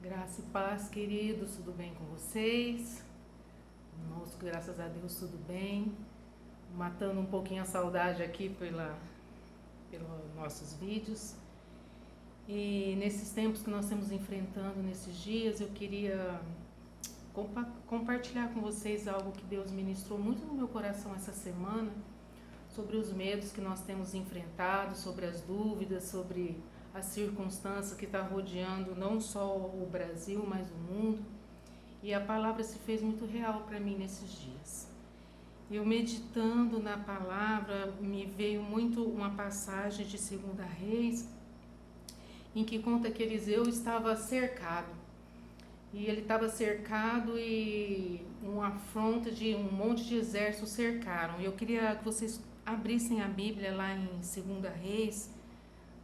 Graça e paz, queridos, tudo bem com vocês? Conosco, graças a Deus, tudo bem. Matando um pouquinho a saudade aqui pelos nossos vídeos. E nesses tempos que nós estamos enfrentando, nesses dias, eu queria compartilhar com vocês algo que Deus ministrou muito no meu coração essa semana, sobre os medos que nós temos enfrentado, sobre as dúvidas, sobre as circunstâncias que está rodeando não só o Brasil, mas o mundo. E a palavra se fez muito real para mim nesses dias. Eu meditando na palavra, me veio muito uma passagem de 2 Reis, em que conta que Eliseu estava cercado. E ele estava cercado e uma afronta de um monte de exércitos cercaram. E eu queria que vocês abrissem a Bíblia lá em 2 Reis,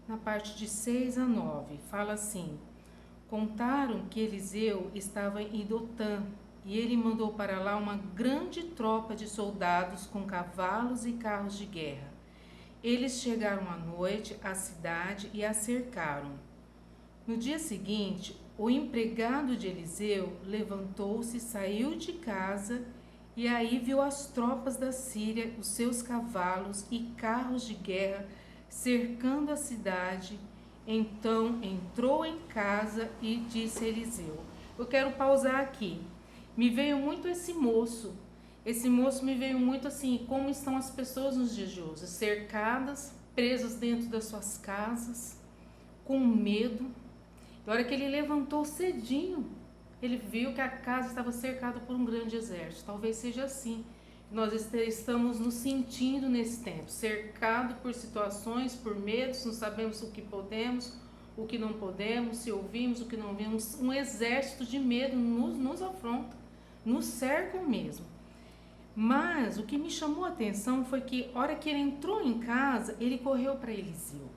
na parte de 6 a 9, fala assim: contaram que Eliseu estava em Dotã, e ele mandou para lá uma grande tropa de soldados com cavalos e carros de guerra. Eles chegaram à noite à cidade e a cercaram. No dia seguinte, o empregado de Eliseu levantou-se, saiu de casa e aí viu as tropas da Síria, os seus cavalos e carros de guerra cercando a cidade. Então entrou em casa e disse a Eliseu. Eu quero pausar aqui. Me veio muito esse moço me veio muito assim, como estão as pessoas nos dias de hoje, cercadas, presas dentro das suas casas, com medo. Na hora que ele levantou cedinho, ele viu que a casa estava cercada por um grande exército. Talvez seja assim. Nós estamos nos sentindo nesse tempo, cercado por situações, por medos, não sabemos o que podemos, o que não podemos, se ouvimos, o que não ouvimos. Um exército de medo nos afronta, nos cercam mesmo. Mas o que me chamou a atenção foi que, a hora que ele entrou em casa, ele correu para Eliseu.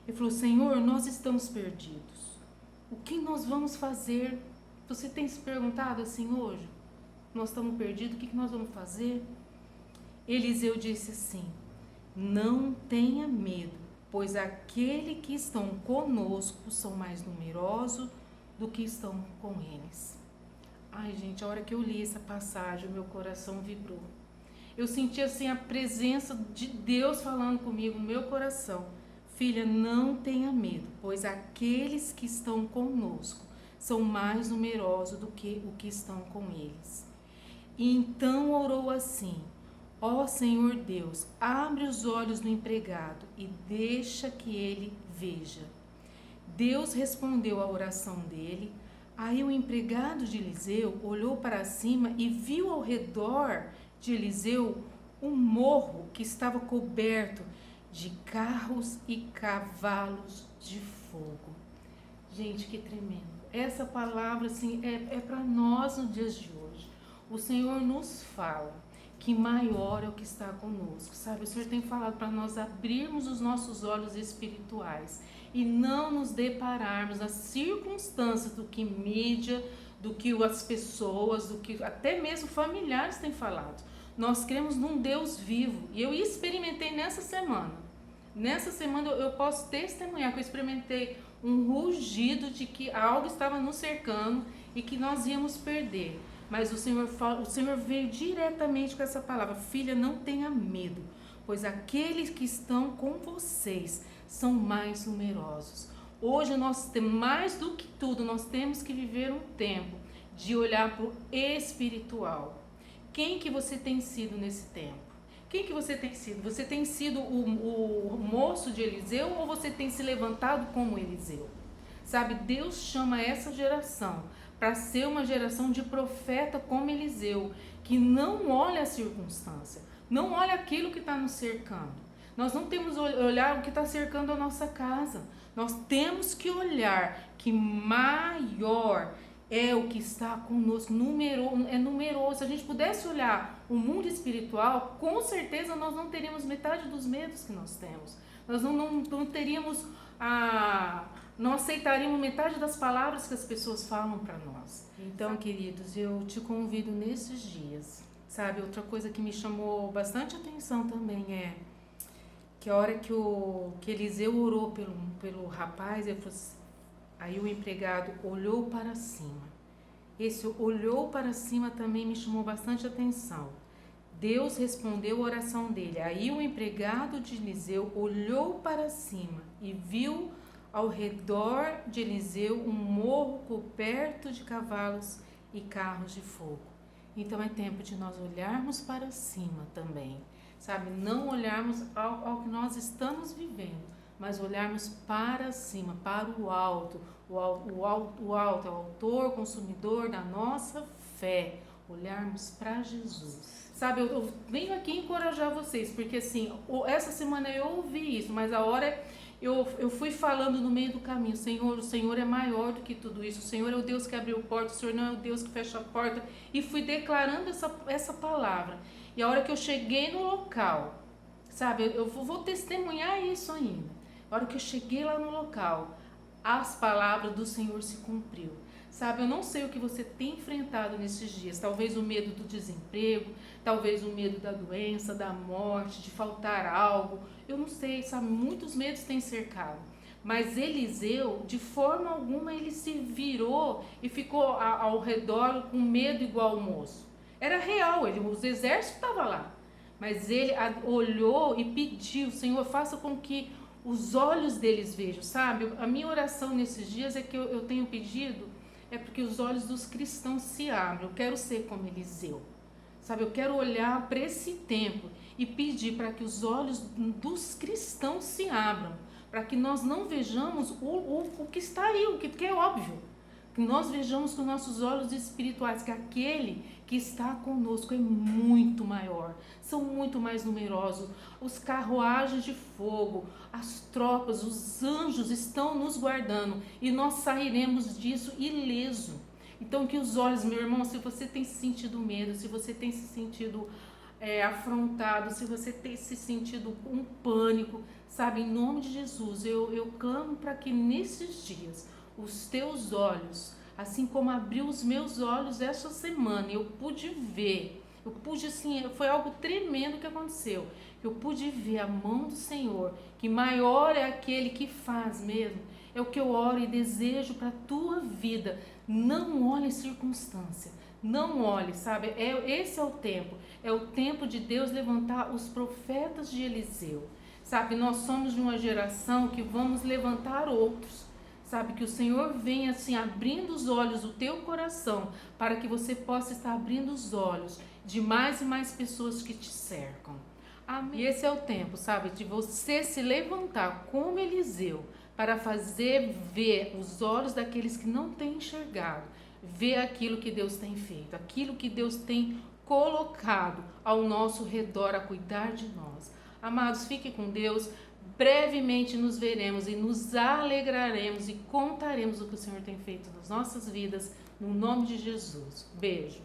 Ele falou: Senhor, nós estamos perdidos. O que nós vamos fazer? Você tem se perguntado assim hoje? Nós estamos perdidos, o que nós vamos fazer? Eliseu disse assim: não tenha medo, pois aqueles que estão conosco são mais numerosos do que estão com eles. Ai, gente, a hora que eu li essa passagem, o meu coração vibrou. Eu senti assim a presença de Deus falando comigo no meu coração. Filha, não tenha medo, pois aqueles que estão conosco são mais numerosos do que o que estão com eles. E então orou assim: ó Senhor Deus, abre os olhos do empregado e deixa que ele veja. Deus respondeu à oração dele. Aí o empregado de Eliseu olhou para cima e viu ao redor de Eliseu um morro que estava coberto de carros e cavalos de fogo. Gente, que tremendo. Essa palavra assim, é para nós nos dias de hoje. O Senhor nos fala que maior é o que está conosco, sabe? O Senhor tem falado para nós abrirmos os nossos olhos espirituais e não nos depararmos nas circunstâncias do que mídia, do que as pessoas, do que até mesmo familiares têm falado. Nós cremos num Deus vivo e eu experimentei nessa semana. Nessa semana eu posso testemunhar que eu experimentei um rugido de que algo estava nos cercando e que nós íamos perder. Mas o Senhor veio diretamente com essa palavra: filha, não tenha medo, pois aqueles que estão com vocês são mais numerosos. Hoje nós temos, mais do que tudo, nós temos que viver um tempo de olhar para o espiritual. Quem que você tem sido nesse tempo? Quem que você tem sido? Você tem sido o moço de Eliseu ou você tem se levantado como Eliseu? Sabe, Deus chama essa geração para ser uma geração de profeta como Eliseu, que não olha a circunstância, não olha aquilo que está nos cercando. Nós não temos que olhar o que está cercando a nossa casa. Nós temos que olhar que maior é o que está conosco, é numeroso. Se a gente pudesse olhar o mundo espiritual, com certeza nós não teríamos metade dos medos que nós temos. Nós não teríamos não aceitaríamos metade das palavras que as pessoas falam para nós. Então, queridos, eu te convido nesses dias, sabe? Outra coisa que me chamou bastante atenção também é que a hora que Eliseu orou pelo rapaz, ele falou assim: Aí o empregado olhou para cima. Esse olhou para cima também me chamou bastante atenção. Deus respondeu a oração dele. Aí o empregado de Eliseu olhou para cima e viu ao redor de Eliseu um morro coberto de cavalos e carros de fogo. Então é tempo de nós olharmos para cima também, sabe? Não olharmos ao que nós estamos vivendo, mas olharmos para cima, para o alto. O alto é o autor, consumidor da nossa fé. Olharmos para Jesus. Sabe, eu venho aqui encorajar vocês, porque assim, essa semana eu ouvi isso, mas a hora eu fui falando no meio do caminho, Senhor, o Senhor é maior do que tudo isso, o Senhor é o Deus que abriu a porta, o Senhor não é o Deus que fecha a porta, e fui declarando essa palavra. E a hora que eu cheguei no local, sabe, eu vou testemunhar isso ainda. A hora que eu cheguei lá no local, as palavras do Senhor se cumpriu. Sabe, eu não sei o que você tem enfrentado nesses dias, talvez o medo do desemprego, talvez o medo da doença, da morte, de faltar algo, eu não sei, sabe, muitos medos têm cercado. Mas Eliseu, de forma alguma, ele se virou e ficou ao redor com medo igual o moço. Era real, os exércitos estavam lá, mas ele olhou e pediu, Senhor, faça com que os olhos deles vejam, sabe? A minha oração nesses dias é que eu tenho pedido, é porque os olhos dos cristãos se abrem. Eu quero ser como Eliseu, sabe? Eu quero olhar para esse tempo e pedir para que os olhos dos cristãos se abram, para que nós não vejamos o que está aí, o que é óbvio, que nós vejamos com nossos olhos espirituais, que aquele que está conosco é muito maior, são muito mais numerosos, os carruagens de fogo, as tropas, os anjos estão nos guardando e nós sairemos disso ileso. Então que os olhos, meu irmão, se você tem sentido medo, se você tem se sentido afrontado, se você tem se sentido com pânico, sabe, em nome de Jesus, eu clamo para que nesses dias os teus olhos, assim como abriu os meus olhos essa semana, eu pude ver, assim, foi algo tremendo que aconteceu, eu pude ver a mão do Senhor, que maior é aquele que faz mesmo, é o que eu oro e desejo para a tua vida. Não olhe circunstância, não olhe, sabe, esse é o tempo de Deus levantar os profetas de Eliseu, sabe, nós somos de uma geração que vamos levantar outros, sabe, que o Senhor venha assim abrindo os olhos do teu coração, para que você possa estar abrindo os olhos de mais e mais pessoas que te cercam. Amém. E esse é o tempo, sabe, de você se levantar como Eliseu, para fazer ver os olhos daqueles que não têm enxergado, ver aquilo que Deus tem feito, aquilo que Deus tem colocado ao nosso redor a cuidar de nós. Amados, fique com Deus. Brevemente nos veremos e nos alegraremos e contaremos o que o Senhor tem feito nas nossas vidas, no nome de Jesus. Beijo.